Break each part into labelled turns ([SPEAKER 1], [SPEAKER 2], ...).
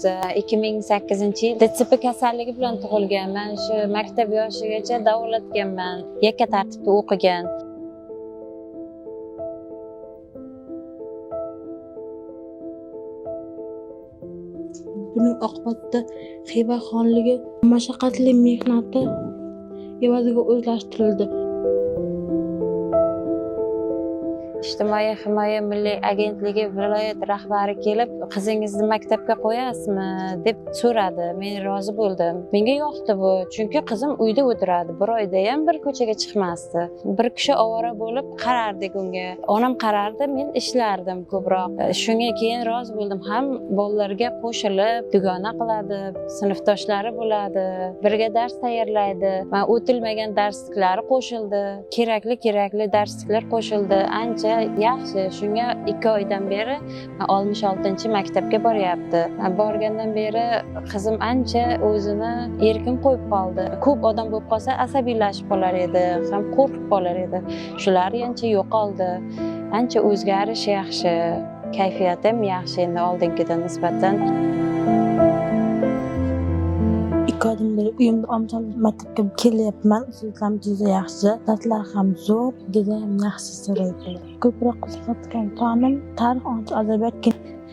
[SPEAKER 1] o'zi 2008-yil DTP kasalligi bilan tug'ilgan. Men shu maktab yoshigacha davolatganman. Yakka tartibda o'qigan.
[SPEAKER 2] Buning oqibatida Xiva xonligi mashaqqatli mehnati evaziga o'zlashtirildi.
[SPEAKER 1] Ijtimoiy himoya milliy agentligi viloyat rahbari kelib, qizingizni maktabga qo'yasizmi deb so'radi. Men rozi bo'ldim. Menga yoqdi bu, chunki qizim uyda o'tiradi. Bir oyda ham bir ko'chaga chiqmasdi. Bir kishi ovora bo'lib qarardik unga. Onam qarardi, men ishlardim ko'proq. Shunga keyin rozi bo'ldim. Ham bolalarga qo'shilib, dugona qiladi, sinfdoshlari bo'ladi, birga dars tayyorlaydi. Men o'tilmagan darsliklari qo'shildi. Kerakli darsliklar qo'shildi. Ancha yaxshi. Shunga 2 oydan beri 66-maktabga boryapti. Borgandan beri qizim ancha o'zini erkin qo'yib qoldi. Ko'p odam bo'lib qolsa asabiylashib qolar edi, ham qo'rqib qolar edi. Shular ancha yo'qoldi. Ancha o'zgarish yaxshi. Kayfiyatim yaxshi endi oldingidan nisbatan.
[SPEAKER 2] 2 oydan beri uyimda omchal maktabga kelyapman. Usullar juda yaxshi, darslar ham zo'r, juda ham yaxshi so'raydi. Ko'proq qiziqayotgan tonim tarix, adabiyot,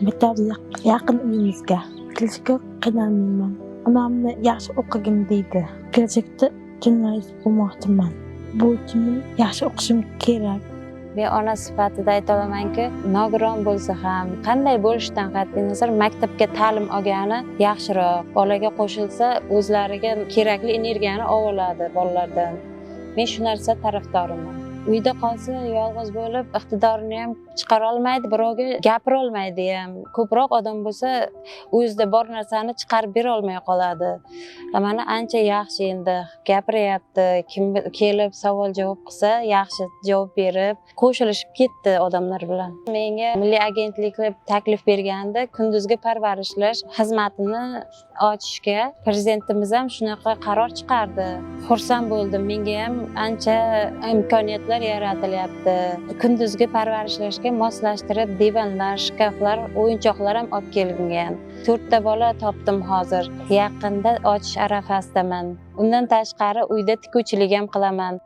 [SPEAKER 2] maktabga yaqin uyimizga kelishga qiynalmayman. Onamni yaxshi o'qigin deydi. Kelajakda jurnalist bo'lmoqchiman. Bu uchun yaxshi o'qishim kerak.
[SPEAKER 1] Men ona sifatida ayta olamanki, nogiron bo'lsa ham, qanday bo'lishidan qat'iy nazar maktabga ta'lim olgani yaxshiroq. Bolaga qo'shilsa, o'zlariga kerakli energiyani oladi bolalardan. Men shu narsa tarafdoriman. Uyda qolsa yolg'iz bo'lib, iqtidorini ham chiqara olmaydi, birovga gapira olmaydi ham. Ko'proq odam bo'lsa, o'zida bor narsani chiqarib bera olmay qoladi. Mana ancha yaxshi endi gapiryapti. Kim kelib savol-javob qilsa, yaxshi javob berib, qo'shilishib ketdi odamlar bilan. Menga milliy agentlik taklif berganda kunduzgi parvarishlash xizmatini ochishga prezidentimiz ham shunaqa qaror chiqardi. Xursand bo'ldim. Menga ham ancha imkoniyatlar yaratilyapti. Kunduzgi parvarishlashga moslashtirib divanlar, shkaflar, o'yinchoqlar ham olib kelingan. 4 ta bola topdim hozir. Yaqinda ochish arafasidaman. Undan tashqari uyda tikuvchilik ham qilaman.